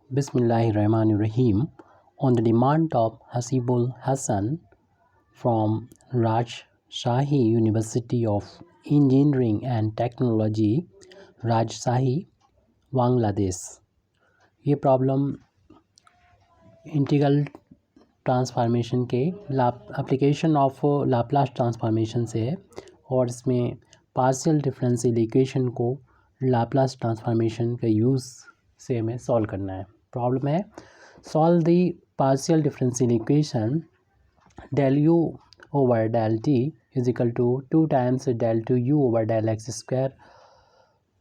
Bismillahirrahmanirrahim. On the demand of Hasibul Hassan from Rajshahi University of Engineering and Technology, राजशाही बांग्लादेश। ये problem integral transformation के application of Laplace transformation से है और इसमें पार्शियल डिफरेंशियल इक्वेशन को लाप्लास ट्रांसफॉर्मेशन के यूज़ से हमें सॉल्व करना है। प्रॉब्लम है solve the partial differential equation del u over del t is equal to 2 times del 2u over del x square.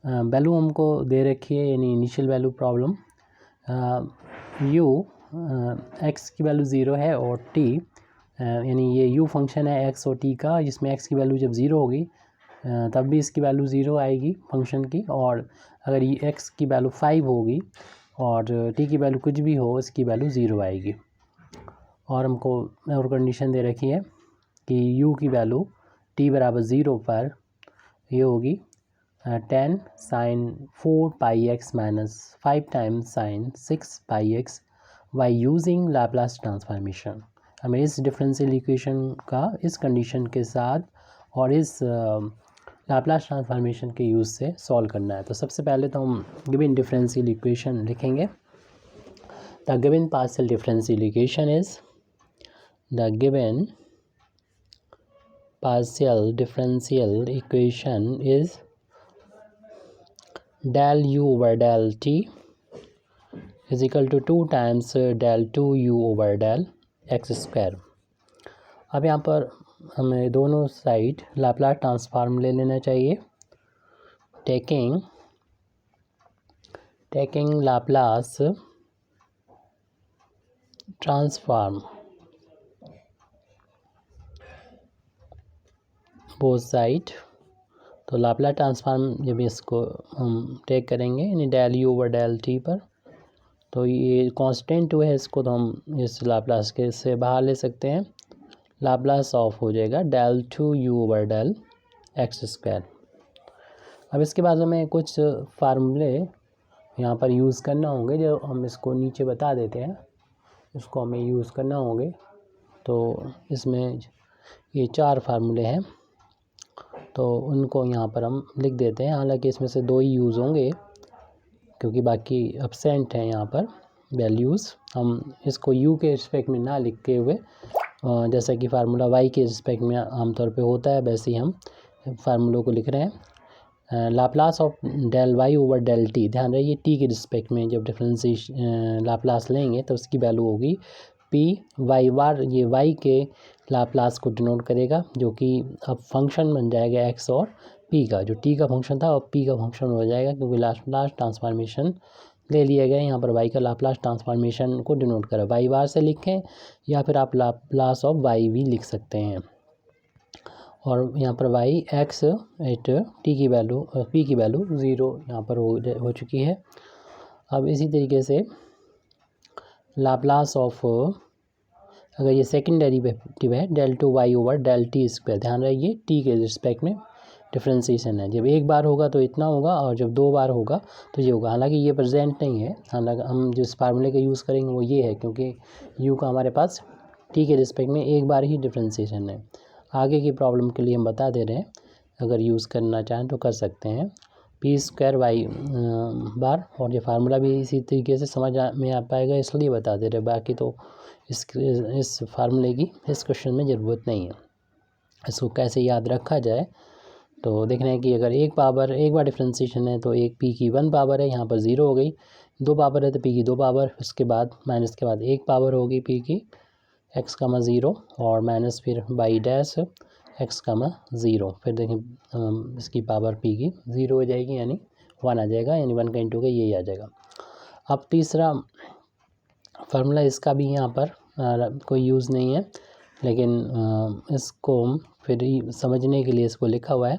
Value हमको दे रखी है यानी initial value problem u x की वैल्यू ज़ीरो है और t यानी ये u फंक्शन है x और t का, जिसमें x की वैल्यू जब ज़ीरो होगी तब भी इसकी वैल्यू ज़ीरो आएगी फंक्शन की, और अगर ये x की वैल्यू 5 होगी और t की वैल्यू कुछ भी हो इसकी वैल्यू ज़ीरो आएगी। और हमको और कंडीशन दे रखी है कि u की वैल्यू t बराबर ज़ीरो पर ये होगी 10 sin 4 pi x minus 5 times sin 6 pi x by using Laplace transformation. हमें इस डिफरेंशियल इक्वेशन का इस कंडीशन के साथ और इस लाप्लास ट्रांसफॉर्मेशन के यूज़ से सॉल्व करना है। तो सबसे पहले तो हम गिवन डिफरेंशियल इक्वेशन लिखेंगे। The given partial differential equation is the given partial differential equation is del u over del t is equal to 2 times del 2u over del x square. अब यहाँ पर हमें दोनों साइड लाप्लास ट्रांसफॉर्म ले लेना चाहिए। Taking Laplace transform both side, तो Laplace transform जब इसको हम टेक करेंगे यानी del U over del T पर, तो ये कांस्टेंट है, इसको तो हम इस लाप्लास के से बाहर ले सकते हैं। लाप्लास ऑफ हो जाएगा del 2u over del X square. अब इसके बाद हमें कुछ फार्मूले यहाँ पर यूज़ करना होंगे, जो हम इसको नीचे बता देते हैं, इसको हमें यूज़ करना होंगे। तो इसमें ये 4 फार्मूले हैं, तो उनको यहाँ पर हम लिख देते हैं। हालांकि इसमें से 2 ही यूज़ होंगे क्योंकि बाकी एब्सेंट हैं यहाँ पर वैल्यूज़। हम इसको u के रिस्पेक्ट में ना लिखते हुए जैसा कि फार्मूला y के रिस्पेक्ट में आमतौर पे होता है वैसे ही हम फार्मूलों को लिख रहे हैं। Laplace of del y over del t, ध्यान रहिए t के रिस्पेक्ट में जब डिफरेंशिएशन लाप्लास लेंगे तो उसकी वैल्यू होगी p वाई बार। ये y के लाप्लास को डिनोट करेगा, जो कि अब फंक्शन बन जाएगा x और p का, जो t का फंक्शन था और p का फंक्शन हो जाएगा क्योंकि लाप्लास ट्रांसफॉर्मेशन ले लिया गया। यहाँ पर y का लाप्लास ट्रांसफॉर्मेशन को डिनोट करें, y बार से लिखें या फिर आप लाप्लास ऑफ y भी लिख सकते हैं। और यहाँ पर y x एट t की वैल्यू p की वैल्यू ज़ीरो यहाँ पर हो चुकी है। अब इसी तरीके से लाप्लास ऑफ, अगर ये सेकंड डेरिवेटिव है del 2y over del T square, ध्यान रखिए t के रिस्पेक्ट में डिफरेंशिएशन है। जब एक बार होगा तो इतना होगा और जब 2 बार होगा तो ये होगा। हालांकि ये प्रेजेंट नहीं है, हालांकि हम जिस फार्मूले का यूज़ करेंगे वो ये है क्योंकि u का हमारे पास t के रिस्पेक्ट में एक बार ही डिफरेंशिएशन है। आगे की प्रॉब्लम के लिए हम बता दे रहे हैं, अगर यूज़ करना चाहें तो कर सकते हैं पी स्क्वायर वाई बार, और ये फार्मूला भी इसी तरीके से समझ में आ पाएगा इसलिए बता दे रहे। बाकी तो इस फार्मूले की इस क्वेश्चन में ज़रूरत नहीं है। इसको कैसे याद रखा जाए तो देखना है कि अगर एक बार डिफरेंशिएशन है तो एक p की 1 पावर है, यहाँ पर 0 हो गई। 2 पावर है तो p की 2 पावर, उसके बाद माइनस के बाद 1 पावर होगी p की x का 0 और माइनस फिर बाई डैश x का 0, फिर देखें इसकी पावर p की 0 हो जाएगी यानी 1 आ जाएगा, यानी 1 का इंटू का यही आ जाएगा। अब तीसरा फार्मूला, इसका भी यहाँ पर कोई यूज़ नहीं है, लेकिन इसको फिर समझने के लिए इसको लिखा हुआ है।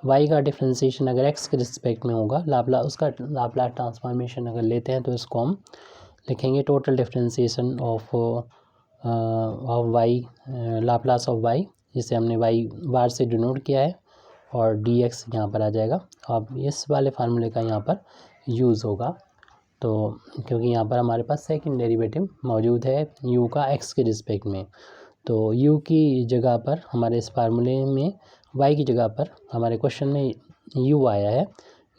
y का डिफरेंशिएशन अगर x के रिस्पेक्ट में होगा, उसका लाप्लास ट्रांसफॉर्मेशन अगर लेते हैं तो इसको हम लिखेंगे total differentiation of y, Laplace of y, जिसे हमने y बार से डिनोट किया है, और dx यहाँ पर आ जाएगा। अब इस वाले फार्मूले का यहाँ पर यूज़ होगा। तो क्योंकि यहाँ पर हमारे पास सेकंड डेरिवेटिव मौजूद है u का x के रिस्पेक्ट में, तो u की जगह पर हमारे इस फार्मूले में y की जगह पर हमारे क्वेश्चन में u आया है,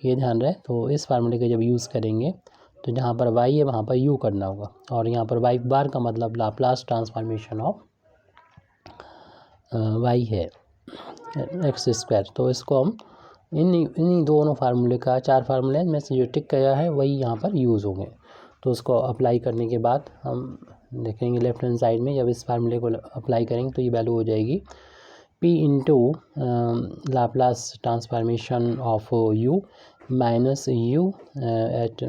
ये ध्यान रहे। तो इस फार्मूले का जब यूज़ करेंगे तो जहाँ पर y है वहाँ पर u करना होगा, और यहाँ पर y बार का मतलब लाप्लास ट्रांसफॉर्मेशन ऑफ y है एक्स स्क्वायर। तो इसको हम इन्हीं दोनों फार्मूले का, 4 फार्मूले में से जो टिक किया है वही यहाँ पर यूज़ होंगे। तो उसको अप्लाई करने के बाद हम देखेंगे लेफ्ट हैंड साइड में, जब इस फार्मूले को अप्लाई करेंगे तो ये वैल्यू हो जाएगी p into Laplace transformation of u minus u at,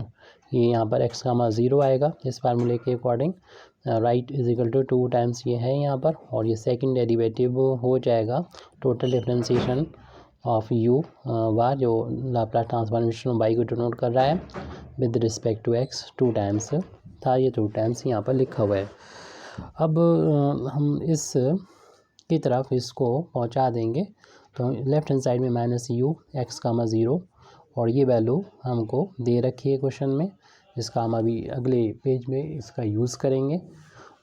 ये यहाँ पर x का 0 आएगा इस फार्मूले के according, right is equal to 2 times ये है यहाँ पर, और ये सेकंड डेरिवेटिव हो जाएगा total differentiation of u bar जो लाप्लास ट्रांसफॉर्मेशन ऑफ y को डिनोट कर रहा है with respect to x, 2 times था, ये 2 टाइम्स यहाँ पर लिखा हुआ है। अब हम इस की तरफ इसको पहुँचा देंगे, तो लेफ्ट हैंड साइड में माइनस u x का 0, और ये वैल्यू हमको दे रखी है क्वेश्चन में, इसका हम अभी अगले पेज में इसका यूज़ करेंगे।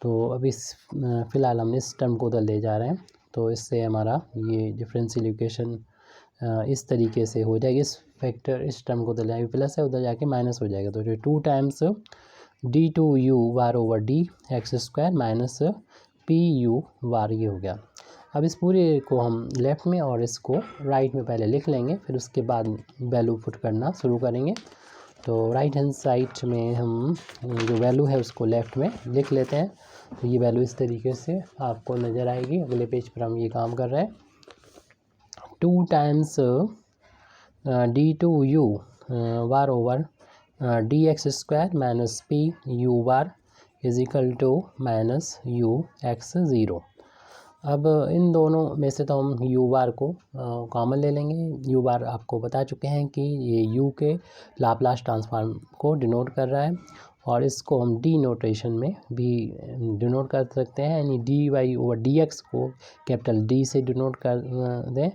तो अभी फ़िलहाल हम इस टर्म को उधर ले जा रहे हैं, तो इससे हमारा ये डिफरेंशियल इक्वेशन इस तरीके से हो जाएगी, इस फैक्टर इस टर्म को उधर जाएगी प्लस है, उधर जाके माइनस हो जाएगा, तो जो 2 times d2u bar over D X square minus pu bar ये हो गया। अब इस पूरे को हम लेफ़्ट में और इसको राइट में पहले लिख लेंगे, फिर उसके बाद वैल्यू पुट करना शुरू करेंगे। तो राइट हैंड साइड में हम जो वैल्यू है उसको लेफ़्ट में लिख लेते हैं, तो ये वैल्यू इस तरीके से आपको नज़र आएगी। अगले पेज पर हम ये काम कर रहे हैं, 2 times d2u bar over D X square minus P U bar is equal to minus U X 0। अब इन दोनों में से तो हम u बार को कॉमन ले लेंगे। u बार आपको बता चुके हैं कि ये u के लाप्लास ट्रांसफॉर्म को डिनोट कर रहा है, और इसको हम डी नोटेशन में भी डिनोट कर सकते हैं, यानी D Y over D X को कैपिटल D से डिनोट कर दें।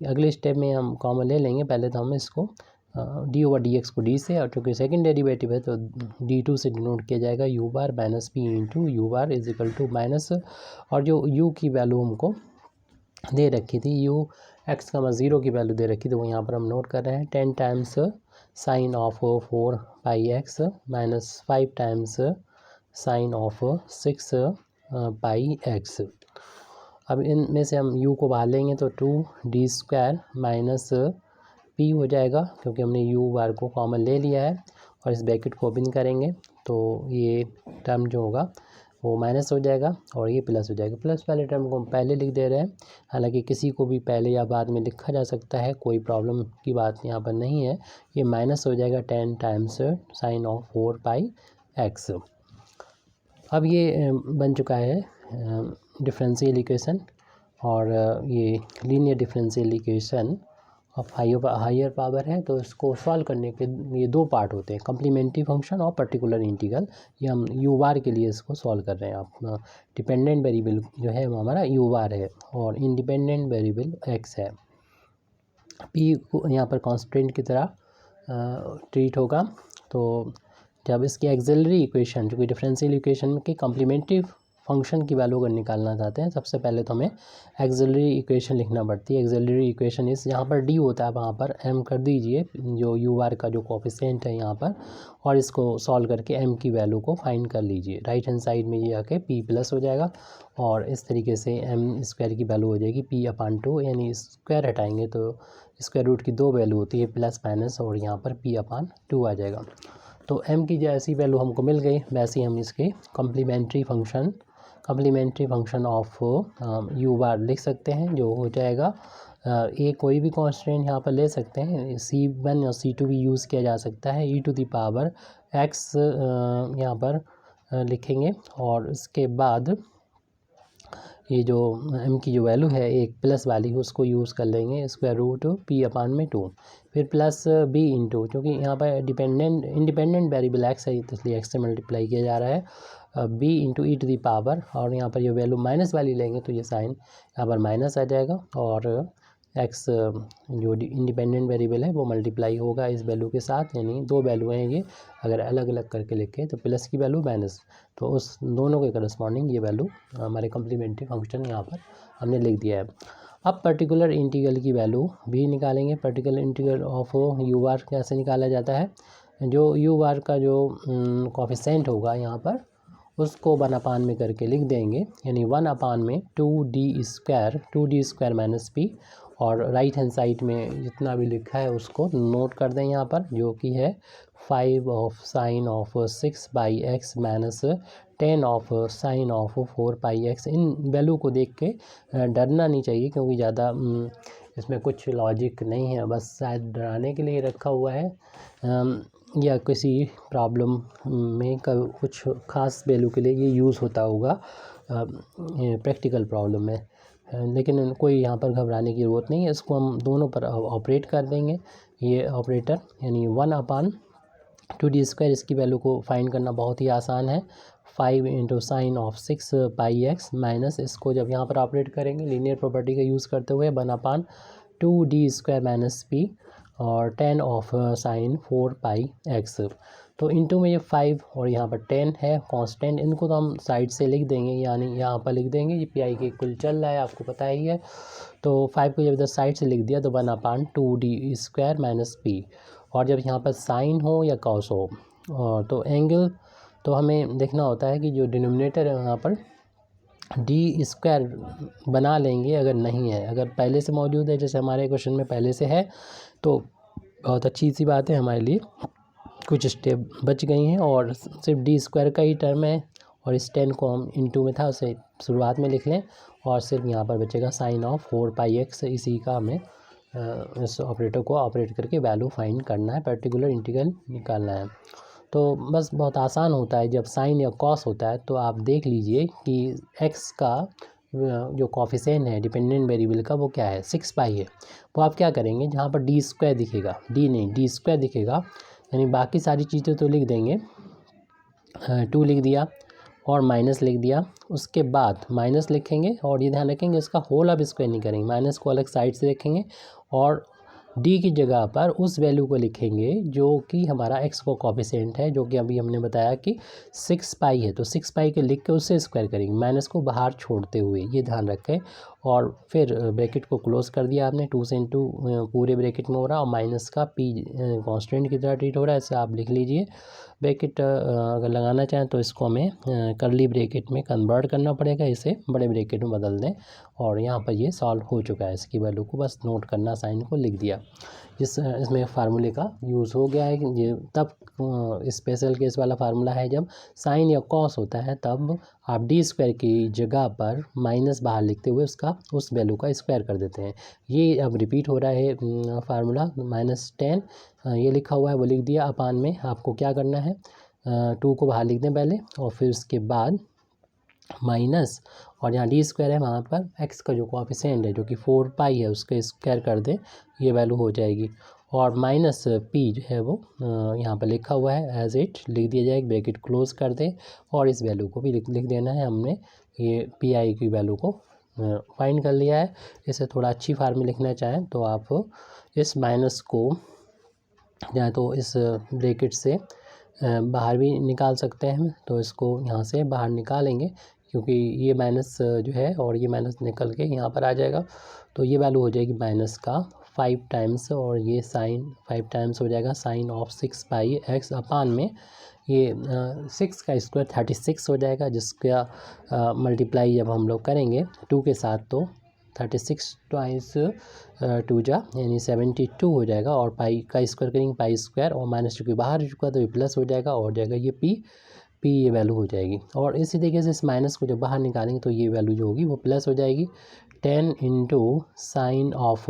अगले स्टेप में हम कॉमन ले लेंगे, पहले तो हम इसको d ओवर डी एक्स को d से, और चूँकि सेकेंड डेरिवेटिव है तो d2 से डिनोट किया जाएगा u bar minus P into U bar is equal to minus, और जो u की वैल्यू हमको दे रखी थी, u x का 0 की वैल्यू दे रखी थी, वो यहाँ पर हम नोट कर रहे हैं, 10 times sine of 4 pi x minus 5 times sine of 6 pi X. अब इनमें से हम u को बाहर लेंगे तो 2d स्क्वायर माइनस p हो जाएगा, क्योंकि हमने u बार को कॉमन ले लिया है, और इस ब्रैकेट को ओपन करेंगे तो ये टर्म जो होगा वो माइनस हो जाएगा और ये प्लस हो जाएगा। प्लस वाले टर्म को हम पहले लिख दे रहे हैं, हालांकि किसी को भी पहले या बाद में लिखा जा सकता है, कोई प्रॉब्लम की बात यहाँ पर नहीं है। ये माइनस हो जाएगा 10 times sine of 4 pi X. अब ये बन चुका है डिफरेंशियल इक्वेशन, और ये linear differential equation of higher power है। तो इसको सॉल्व करने के ये 2 पार्ट होते हैं, कम्प्लीमेंट्री फंक्शन और पर्टिकुलर इंटीग्रल। ये हम u बार के लिए इसको सॉल्व कर रहे हैं। आप डिपेंडेंट वेरिएबल जो है वो हमारा u बार है, और इंडिपेंडेंट वेरिएबल x है। p को यहाँ पर कांस्टेंट की तरह ट्रीट होगा। तो जब इसकी एक्सिलरी इक्वेशन, जो कि डिफरेंशियल इक्वेशन की कम्प्लीमेंट्री फंक्शन की वैल्यू अगर निकालना चाहते हैं, सबसे पहले तो हमें एक्सिलरी इक्वेशन लिखना पड़ती है। एक्सिलरी इक्वेशन इस जहाँ पर d होता है वहाँ पर m कर दीजिए, जो u बार का जो कोफिशिएंट है यहाँ पर, और इसको सॉल्व करके m की वैल्यू को फाइंड कर लीजिए। राइट हैंड साइड में ये आके p प्लस हो जाएगा, और इस तरीके से m स्क्वायर की वैल्यू हो जाएगी p/2, यानी स्क्वायर हटाएंगे तो स्क्वायर रूट की 2 वैल्यू होती है, प्लस माइनस, और यहाँ पर p/2 आ जाएगा। तो m की जैसी वैल्यू हमको मिल गई, वैसे ही हम इसके कम्प्लीमेंट्री फंक्शन ऑफ u बार लिख सकते हैं, जो हो जाएगा a कोई भी कांस्टेंट यहाँ पर ले सकते हैं, c1 और c2 भी यूज़ किया जा सकता है, e to the power x यहाँ पर लिखेंगे, और उसके बाद ये जो m की जो वैल्यू है एक प्लस वाली उसको यूज़ कर लेंगे, स्क्वायर रूट p/2, फिर प्लस b इंटू, क्योंकि यहाँ पर इंडिपेंडेंट वेरिएबल x है इसलिए x से मल्टीप्लाई किया जा रहा है, b into E to the power, और यहाँ पर ये वैल्यू माइनस वाली लेंगे तो ये साइन यहाँ पर माइनस आ जाएगा, और एक्स जो इंडिपेंडेंट वेरिएबल है वो मल्टीप्लाई होगा इस वैल्यू के साथ, यानी दो वैल्यू हैं ये, अगर अलग अलग करके लिखें तो प्लस की वैल्यू माइनस, तो उस दोनों के करस्पॉन्डिंग ये वैल्यू हमारे कम्प्लीमेंट्री फंक्शन यहाँ पर हमने लिख दिया है। अब पर्टिकुलर इंटीग्रल की वैल्यू भी निकालेंगे। पर्टिकुलर इंटीग्रल ऑफ यू बार कैसे निकाला जाता है, जो यू बार का जो कोफिशिएंट होगा यहाँ पर उसको 1/, में करके लिख देंगे, यानी 1/, में 2d² माइनस पी, और राइट हैंड साइड में जितना भी लिखा है उसको नोट कर दें यहाँ पर, जो कि है 5 of sine of 6/x minus 10 of sine of 4/x। In value को देख के डरना नहीं चाहिए, क्योंकि ज़्यादा इसमें कुछ लॉजिक नहीं है, बस शायद डराने के लिए रखा हुआ है, या किसी प्रॉब्लम में कुछ खास वैल्यू के लिए ये यूज़ होता होगा प्रैक्टिकल प्रॉब्लम में, लेकिन कोई यहाँ पर घबराने की ज़रूरत नहीं है। इसको हम दोनों पर ऑपरेट कर देंगे, ये ऑपरेटर, यानी 1/2d², इसकी वैल्यू को फाइंड करना बहुत ही आसान है। 5 into sine of 6/x minus, इसको जब यहाँ पर ऑपरेट करेंगे लीनियर प्रॉपर्टी का यूज़ करते हुए 1/2d² माइनस पी और 10 ऑफ साइन 4/x। तो इनटू में ये 5 और यहाँ पर 10 है कांस्टेंट, इनको तो हम साइड से लिख देंगे, यानी यहाँ पर लिख देंगे ये पी के इक्वल चल रहा है, आपको पता ही है। तो 5 को जब इधर साइड से लिख दिया तो 1/2d² माइनस पी, और जब यहाँ पर साइन हो या कॉस हो तो एंगल तो हमें देखना होता है कि जो डिनोमिनेटर है यहाँ पर d² बना लेंगे, अगर नहीं है, अगर पहले से मौजूद है जैसे हमारे क्वेश्चन में पहले से है तो बहुत अच्छी सी बात है, हमारे लिए कुछ स्टेप बच गई हैं, और सिर्फ d² का ही टर्म है, और इस 10 को हम इनटू में था उसे शुरुआत में लिख लें, और सिर्फ यहाँ पर बचेगा साइन ऑफ 4/x। इसी का हमें इस ऑपरेटर को ऑपरेट करके वैल्यू फाइंड करना है, पर्टिकुलर इंटीग्रल निकालना है। तो बस बहुत आसान होता है, जब साइन या कॉस होता है तो आप देख लीजिए कि x का जो कोफिशिएंट है डिपेंडेंट वेरिएबल का वो क्या है, 6 है। वो आप क्या करेंगे, जहाँ पर d² दिखेगा, d² दिखेगा, यानी बाकी सारी चीज़ें तो लिख देंगे, 2 लिख दिया और माइनस लिख दिया, उसके बाद माइनस लिखेंगे, और ये ध्यान रखेंगे इसका होल अब स्क्वायर नहीं करेंगे, माइनस को अलग साइड से लिखेंगे, और डी की जगह पर उस वैल्यू को लिखेंगे जो कि हमारा एक्स को कोफिशिएंट है, जो कि अभी हमने बताया कि 6 है, तो 6 के लिख के उससे स्क्वायर करेंगे, माइनस को बाहर छोड़ते हुए, ये ध्यान रखें। और फिर ब्रैकेट को क्लोज कर दिया आपने, 2 से इंटू पूरे ब्रैकेट में हो रहा, और माइनस का पी कांस्टेंट की तरह ट्रीट हो रहा है, ऐसे आप लिख लीजिए। ब्रैकेट अगर लगाना चाहें तो इसको हमें कर्ली ब्रैकेट में कन्वर्ट करना पड़ेगा, इसे बड़े ब्रैकेट में बदल दें, और यहाँ पर ये सॉल्व हो चुका है, इसकी वैल्यू को बस नोट करना, साइन को लिख दिया। इसमें फार्मूले का यूज़ हो गया है, ये तब स्पेशल केस वाला फार्मूला है जब साइन या कॉस होता है, तब आप d² की जगह पर माइनस बाहर लिखते हुए उसका उस वैल्यू का स्क्वायर कर देते हैं। ये अब रिपीट हो रहा है फार्मूला, -10 ये लिखा हुआ है वो लिख दिया, अपान में आपको क्या करना है, 2 को बाहर लिख दें पहले, और फिर उसके बाद माइनस, और यहाँ d² है वहाँ पर x का जो कोफिशिएंट है जो कि 4 है उसका स्क्वायर कर दें, ये वैल्यू हो जाएगी, और माइनस p जो है वो यहाँ पर लिखा हुआ है एज इट लिख दिया जाएगा, ब्रैकेट क्लोज कर दें, और इस वैल्यू को भी लिख देना है। हमने ये पी की वैल्यू को फाइंड कर लिया है। इसे थोड़ा अच्छी फार्म में लिखना चाहें तो आप इस माइनस को या तो इस ब्रैकेट से बाहर भी निकाल सकते हैं, तो इसको यहाँ से बाहर निकालेंगे, क्योंकि ये माइनस जो है और ये माइनस निकल के यहाँ पर आ जाएगा, तो ये वैल्यू हो जाएगी माइनस का 5 टाइम्स, और ये साइन 5 टाइम्स हो जाएगा साइन ऑफ 6/x, अपान में ये 6 का स्क्वायर 36 हो जाएगा, जिसका मल्टीप्लाई जब हम लोग करेंगे 2 के साथ तो 36 ट्वाइस 2 जा यानी 72 हो जाएगा, और पाई का स्क्वायर करेंगे π², और माइनस चूँकि बाहर हो चुका तो ये प्लस हो जाएगा, और जाएगा ये पी ये वैल्यू हो जाएगी। और इसी तरीके से इस माइनस को जब बाहर निकालेंगे तो ये वैल्यू जो होगी वो प्लस हो जाएगी, 10 into sine of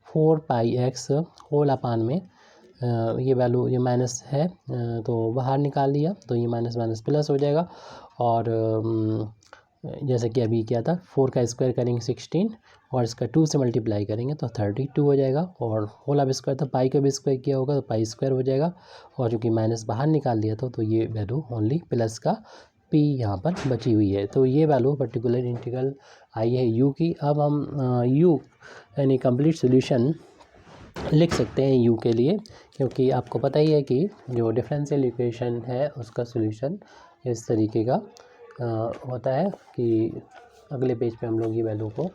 4/x whole upon में ये वैल्यू ये माइनस है तो बाहर निकाल लिया, तो ये माइनस माइनस प्लस हो जाएगा, और जैसे कि अभी क्या था 4 का स्क्वायर करेंगे 16, और इसका 2 से मल्टीप्लाई करेंगे तो 32 हो जाएगा, और होल अब स्क्वायर था पाई का भी स्क्वायर किया होगा तो π² हो जाएगा, और चूँकि माइनस बाहर निकाल दिया था तो ये वैल्यू ओनली प्लस का पी यहाँ पर बची हुई है। तो ये वैल्यू पर्टिकुलर इंटीग्रल आई है यू की। अब हम यू यानी कंप्लीट सोल्यूशन लिख सकते हैं यू के लिए, क्योंकि आपको पता ही है कि जो डिफरेंशियल इक्वेशन है उसका सोल्यूशन इस तरीके का होता है कि अगले पेज पे हम लोग ये वैल्यू को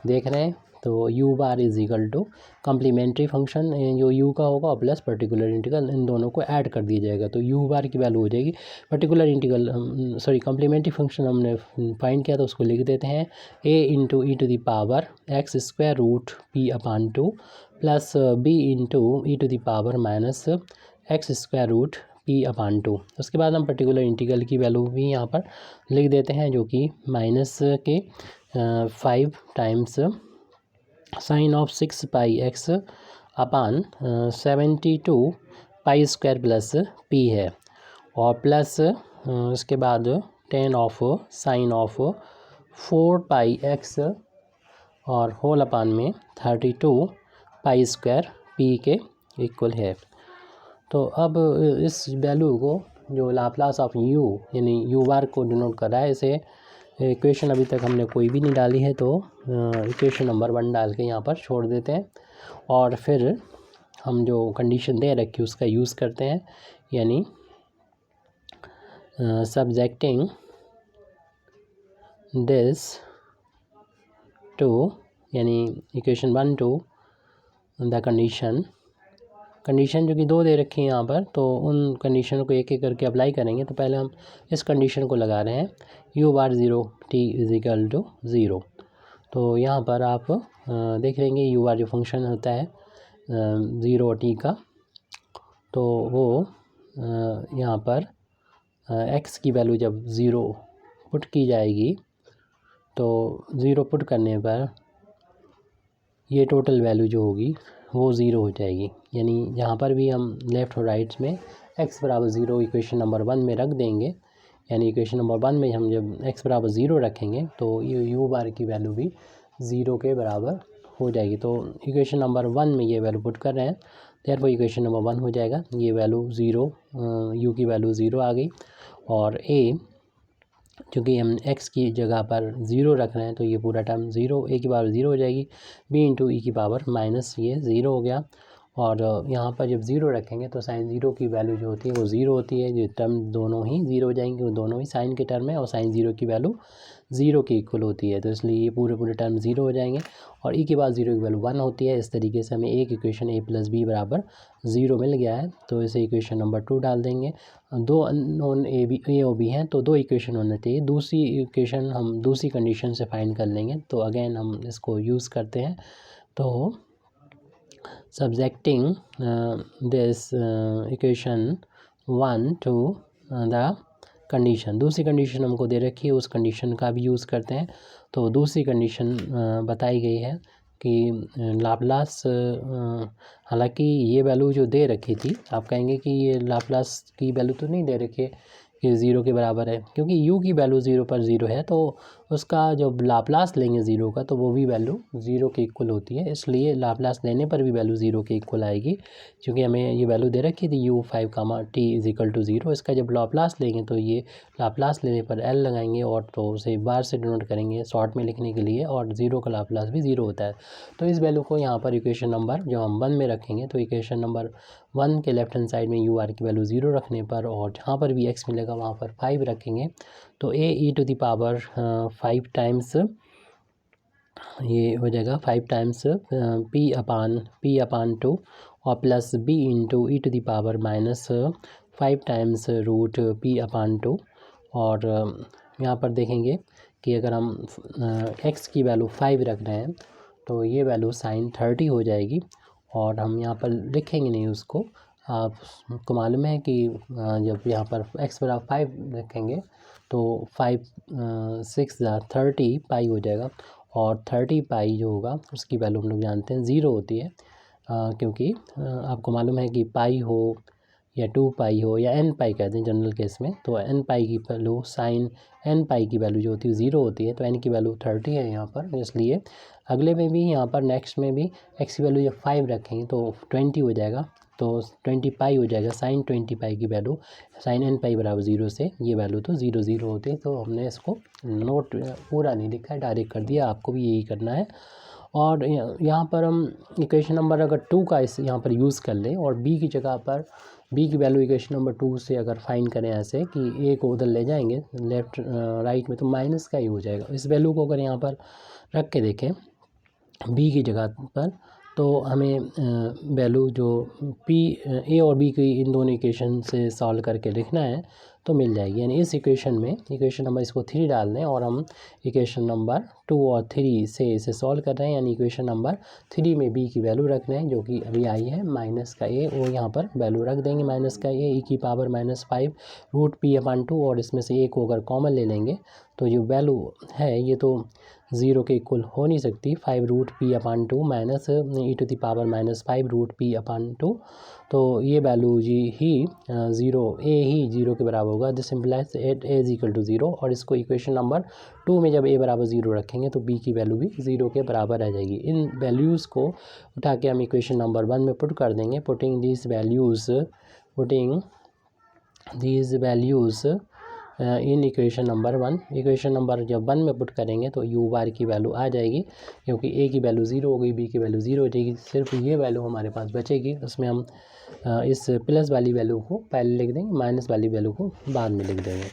देख रहे हैं। तो U bar is equal to complementary function जो यू का होगा और प्लस पर्टिकुलर इंटीग्रल, इन दोनों को ऐड कर दिया जाएगा। तो यू बार की वैल्यू हो जाएगी particular integral sorry complementary function हमने फाइंड किया तो उसको लिख देते हैं A into E to the power X square root P upon two plus B into E to the power minus X square root P upon two. उसके बाद हम पर्टिकुलर इंटीग्रल की वैल्यू भी यहाँ पर लिख देते हैं जो कि माइनस के 5 times sine of 6 pi x upon 72 pi square plus P है, और प्लस उसके बाद 10 of sine of 4 pi x और होल अपान में 32 पाई स्क्वायर पी के इक्वल है। तो अब इस वैल्यू को जो लाप्लास ऑफ यू यानी यू बार को डिनोट कर रहा है, इसे इक्वेशन अभी तक हमने कोई भी नहीं डाली है तो इक्वेशन नंबर 1 डाल के यहाँ पर छोड़ देते हैं, और फिर हम जो कंडीशन दे रखी उसका यूज़ करते हैं, यानी सब्जेक्टिंग दिस टू यानी इक्वेशन 1 टू द कंडीशन जो कि 2 दे रखी है यहाँ पर, तो उन कंडीशन को एक एक करके अप्लाई करेंगे। तो पहले हम इस कंडीशन को लगा रहे हैं U bar 0 T is equal to 0। तो यहाँ पर आप देख लेंगे यू बार जो फंक्शन होता है 0 टी का, तो वो यहाँ पर एक्स की वैल्यू जब 0 पुट की जाएगी तो 0 पुट करने पर ये टोटल वैल्यू जो होगी वो 0 हो जाएगी। यानी यहाँ पर भी हम लेफ़्ट और राइट में x बराबर 0 इक्वेशन नंबर 1 में रख देंगे, यानी इक्वेशन नंबर 1 में हम जब x बराबर 0 रखेंगे तो ये यू बार की वैल्यू भी 0 के बराबर हो जाएगी। तो इक्वेशन नंबर 1 में ये वैल्यू पुट कर रहे हैं, देयरफॉर इक्वेशन नंबर 1 हो जाएगा, ये वैल्यू 0 यू की वैल्यू 0 आ गई, और a चूँकि हम x की जगह पर 0 रख रहे हैं तो ये पूरा टर्म 0 a की पावर 0 हो जाएगी, b इंटू ई की पावर माइनस ये 0 हो गया, और यहाँ पर जब 0 रखेंगे तो साइन 0 की वैल्यू जो होती है वो 0 होती है, जो टर्म दोनों ही 0 हो जाएंगे, वो दोनों ही साइन के टर्म है और साइन 0 की वैल्यू 0 के इक्वल होती है, तो इसलिए ये पूरे टर्म 0 हो जाएंगे, और ई के बाद 0 की वैल्यू 1 होती है। इस तरीके से हमें एक इक्वेशन a प्लस बी बराबर 0 मिल गया है। तो इसे इक्वेशन नंबर 2 डाल देंगे। 2 अननोन ए और बी हैं तो 2 इक्वेशन होने चाहिए, दूसरी इक्वेशन हम दूसरी कंडीशन से फाइंड कर लेंगे। तो अगेन हम इसको यूज़ करते हैं, तो subjecting this equation 1 to the condition, दूसरी कंडीशन हमको दे रखी है उस कंडीशन का भी यूज़ करते हैं। तो दूसरी कंडीशन बताई गई है कि लाप्लास, हालांकि ये वैल्यू जो दे रखी थी, आप कहेंगे कि ये लाप्लास की वैल्यू तो नहीं दे रखी है कि 0 के बराबर है, क्योंकि u की वैल्यू 0 पर 0 है, तो उसका जो लाप्लास लेंगे 0 का तो वो भी वैल्यू 0 के इक्वल होती है, इसलिए लाप्लास लेने पर भी वैल्यू 0 के इक्वल आएगी। क्योंकि हमें ये वैल्यू दे रखी थी u5 comma t is equal to 0, इसका जब लाप्लास लेंगे तो ये लाप्लास लेने पर l लगाएंगे और तो उसे बार से डिनोट करेंगे शॉर्ट में लिखने के लिए, और 0 का लाप्लास भी 0 होता है। तो इस वैल्यू को यहाँ पर इक्वेशन नंबर जो हम 1 में रखेंगे, तो इक्वेशन नंबर 1 के लेफ्ट हैंड साइड में यू आर की वैल्यू 0 रखने पर, और जहाँ पर भी x मिलेगा वहाँ पर 5 रखेंगे, तो a e to the power 5 times ये हो जाएगा 5 टाइम्स p अपान 2 और plus b into E to the power minus 5 times root p upon 2। और यहाँ पर देखेंगे कि अगर हम x की वैल्यू 5 रख रहे हैं तो ये वैल्यू साइन 30 हो जाएगी, और हम यहाँ पर लिखेंगे नहीं उसको, आपको मालूम है कि जब यहाँ पर x बराबर 5 रखेंगे तो 5 6 30 पाई हो जाएगा, और 30 पाई जो होगा उसकी वैल्यू हम लोग जानते हैं 0 होती है, क्योंकि आपको मालूम है कि पाई हो या 2 पाई हो या n पाई कहते हैं जनरल केस में, तो n पाई की वैल्यू साइन n पाई की वैल्यू जो होती है 0 होती है, तो n की वैल्यू 30 है यहाँ पर, इसलिए अगले में भी यहाँ पर नेक्स्ट में भी x की वैल्यू जब 5 रखेंगे तो 20 हो जाएगा, तो 20 पाई हो जाएगा साइन 20 पाई की वैल्यू, साइन n पाई बराबर 0 से ये वैल्यू तो 0 0 होते हैं। तो हमने इसको नोट पूरा नहीं लिखा है, डायरेक्ट कर दिया, आपको भी यही करना है। और यहाँ पर हम इक्वेशन नंबर अगर 2 का इस यहाँ पर यूज़ कर लें और b की जगह पर b की वैल्यू इक्वेशन नंबर 2 से अगर फाइंड करें ऐसे कि a को उधर ले जाएंगे लेफ़्ट राइट में, तो माइनस का ही हो जाएगा। इस वैल्यू को अगर यहाँ पर रख के देखें b की जगह पर, तो हमें वैल्यू जो a और b की इन दोनों इक्वेशन से सॉल्व करके लिखना है तो मिल जाएगी। यानी इस इक्वेशन में इक्वेशन नंबर इसको 3 डाल दें और हम इक्वेशन नंबर 2 और 3 से इसे सॉल्व कर रहे हैं। यानी इक्वेशन नंबर 3 में b की वैल्यू रख रहे हैं जो कि अभी आई है माइनस का a, और यहाँ पर वैल्यू रख देंगे माइनस का a की पावर -5 रूट p/2, और इसमें से a को अगर कॉमन ले लेंगे तो जो वैल्यू है ये तो 0 के इक्वल हो नहीं सकती। 5 root p/2 minus e⁻⁻5 root p/2, तो ये वैल्यू ही 0 के बराबर होगा। This implies at a is equal to 0, और इसको इक्वेशन नंबर 2 में जब a बराबर 0 रखेंगे तो b की वैल्यू भी 0 के बराबर आ जाएगी। इन वैल्यूज़ को उठा के हम इक्वेशन नंबर 1 में पुट कर देंगे। Putting these values in equation number 1, equation number जब 1 में पुट करेंगे तो u बार की वैल्यू आ जाएगी, क्योंकि a की वैल्यू 0 हो गई, b की वैल्यू 0 हो जाएगी। सिर्फ ये वैल्यू हमारे पास बचेगी, उसमें हम इस प्लस वाली वैल्यू को पहले लिख देंगे, माइनस वाली वैल्यू को बाद में लिख देंगे।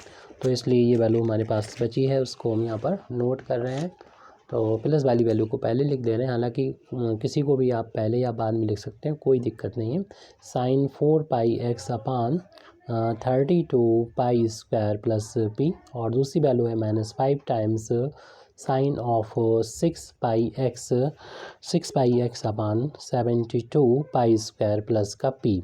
तो इसलिए ये वैल्यू हमारे पास बची है, उसको हम यहाँ पर नोट कर रहे हैं। तो प्लस वाली वैल्यू को पहले लिख दे रहे हैं, हालांकि किसी को भी आप पहले या बाद में लिख सकते हैं, कोई दिक्कत नहीं है। Sine 4πx/32 pi square plus p, और दूसरी वैल्यू है -5 times sine of 6πx/72 pi square plus का p।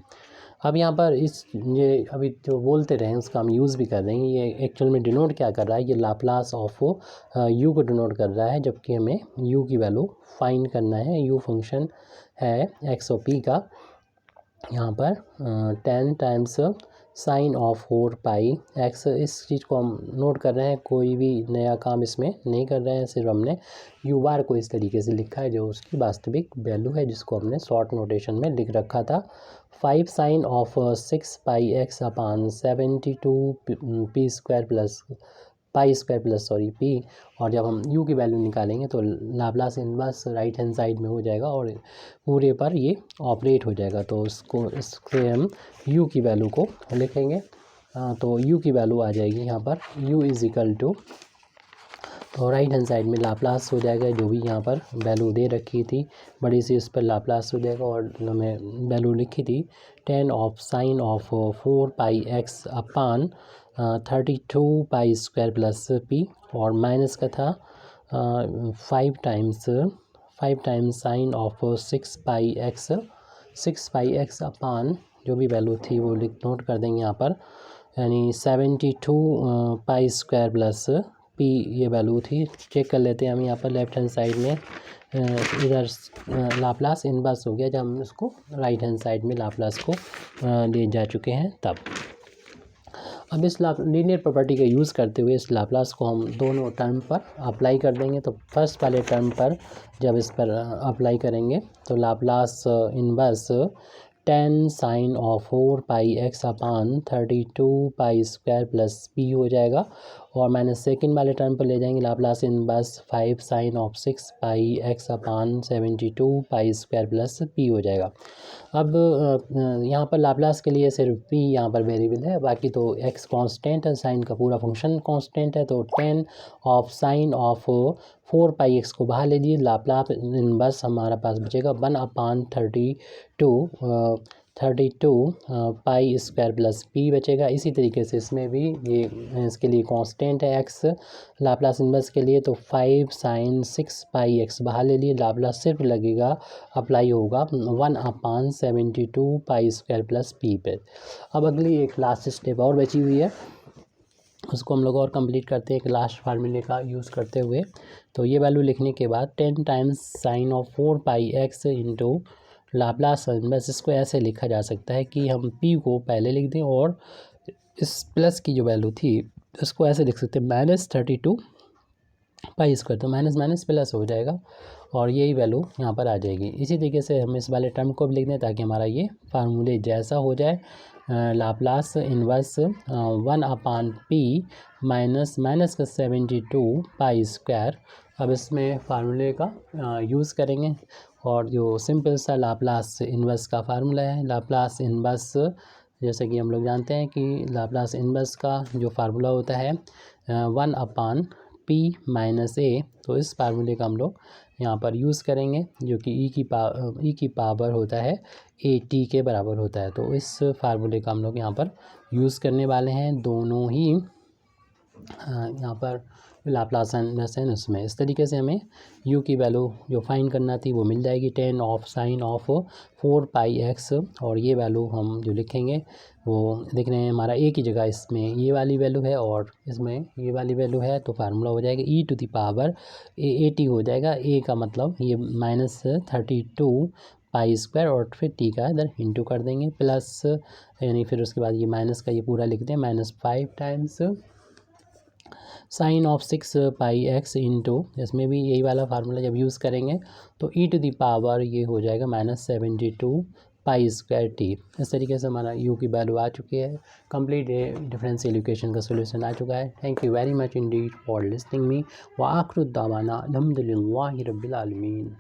अब यहाँ पर ये अभी जो बोलते रहे उसका हम यूज़ भी कर देंगे। ये एक्चुअल में डिनोट क्या कर रहा है, ये लाप्लास ऑफ u को डिनोट कर रहा है, जबकि हमें u की वैल्यू फाइंड करना है। u फंक्शन है x और p का। यहाँ पर 10 टाइम्स साइन ऑफ 4πx, इस चीज़ को हम नोट कर रहे हैं, कोई भी नया काम इसमें नहीं कर रहे हैं, सिर्फ हमने u बार को इस तरीके से लिखा है जो उसकी वास्तविक वैल्यू है, जिसको हमने शॉर्ट नोटेशन में लिख रखा था। 5 sine of 6πx/72 p square plus p, और जब हम u की वैल्यू निकालेंगे तो Laplace inverse right hand side में हो जाएगा और पूरे पर ये ऑपरेट हो जाएगा। तो इससे हम u की वैल्यू को लिखेंगे। तो u की वैल्यू आ जाएगी यहाँ पर u इज़ इक्वल टू, तो राइट हैंड साइड में लाप्लास हो जाएगा, जो भी यहाँ पर वैल्यू दे रखी थी बड़ी सी, इस पर लाप्लास हो जाएगा, और हमें वैल्यू लिखी थी 10 of sine of 4πx/32 pi square plus p, और माइनस का था 5 टाइम्स साइन ऑफ 6πx जो भी वैल्यू थी वो नोट कर देंगे यहाँ पर, यानी 72 पाई स्क्वायर प्लस p ये वैल्यू थी। चेक कर लेते हैं हम यहाँ पर लेफ्ट हैंड साइड में, इधर लाप्लास इनवर्स हो गया जब हम उसको राइट हैंड साइड में लाप्लास को ले जा चुके हैं तब। अब इस लीनियर प्रॉपर्टी का यूज़ करते हुए इस लाप्लास को हम दोनों टर्म पर अप्लाई कर देंगे। तो फर्स्ट वाले टर्म पर जब इस पर अप्लाई करेंगे तो Laplace inverse 10 sine of 4πx/32 pi square plus p हो जाएगा, और मैंने सेकंड वाले टर्म पर ले जाएंगे Laplace inverse 5 sine of 6πx/72 pi square plus p हो जाएगा। अब यहाँ पर लाप्लास के लिए सिर्फ p यहाँ पर वेरिएबल है, बाकी तो x कांस्टेंट है, साइन का पूरा फंक्शन कांस्टेंट है। तो 10 ऑफ साइन ऑफ 4πx को बाहर ले लीजिए, लाप्लास इनवर्स हमारा पास बचेगा 1/32 पाई स्क्वायर प्लस p बचेगा। इसी तरीके से इसमें भी ये इसके लिए कांस्टेंट है x लाप्लास इनवर्स के लिए, तो 5 साइन 6πx बाहर ले लिए, लाप्लास सिर्फ लगेगा अप्लाई होगा 1/72 पाई स्क्वायर प्लस p पे। अब अगली एक लास्ट स्टेप और बची हुई है, उसको हम लोग और कंप्लीट करते हैं एक लास्ट फार्मूले का यूज़ करते हुए। तो ये वैल्यू लिखने के बाद 10 times sine of 4πx into Laplace inverse, इसको ऐसे लिखा जा सकता है कि हम p को पहले लिख दें और इस प्लस की जो वैल्यू थी इसको ऐसे लिख सकते हैं -32 पाई स्क्वायर, तो माइनस माइनस प्लस हो जाएगा और यही वैल्यू यहाँ पर आ जाएगी। इसी तरीके से हम इस वाले टर्म को भी लिख दें ताकि हमारा ये फार्मूले जैसा हो जाए। Laplace inverse 1/p minus minus का 72 पाई स्क्वायर। अब इसमें फार्मूले का यूज़ करेंगे और जो सिंपल सा लाप्लास इन्वर्स का फार्मूला है, लाप्लास इन्वर्स जैसे कि हम लोग जानते हैं कि लाप्लास इन्वर्स का जो फार्मूला होता है 1/p माइनस ए, तो इस फार्मूले का हम लोग यहाँ पर यूज़ करेंगे जो कि ई की पावर होता है AT के बराबर होता है। तो इस फार्मूले का हम लोग यहाँ पर यूज़ करने वाले हैं दोनों ही यहाँ पर लाप्लास इन्वर्स है उसमें। इस तरीके से हमें u की वैल्यू जो फाइंड करना थी वो मिल जाएगी, 10 of sine of 4 pi x, और ये वैल्यू हम जो लिखेंगे वो देख रहे हैं हमारा a की जगह इसमें ये वाली वैल्यू है और इसमें ये वाली वैल्यू है, तो फार्मूला हो जाएगा e⁻ AT हो जाएगा। a का मतलब ये -32 पाई स्क्वायर और फिर t का इधर इंटू कर देंगे प्लस, यानी फिर उसके बाद ये माइनस का ये पूरा लिख दें -5 times sine of 6 pi x into, इसमें भी यही वाला फार्मूला जब यूज़ करेंगे तो e⁻ ये हो जाएगा -72 पाई स्क्वायर t। इस तरीके से हमारा u की वैल्यू आ चुकी है। कंप्लीट डिफरेंशियल इक्वेशन का सोल्यूशन आ चुका है। Thank you very much Indeed for listening me व आखिर दावाना अल्हम्दुलिल्लाहि रब्बिल आलमीन।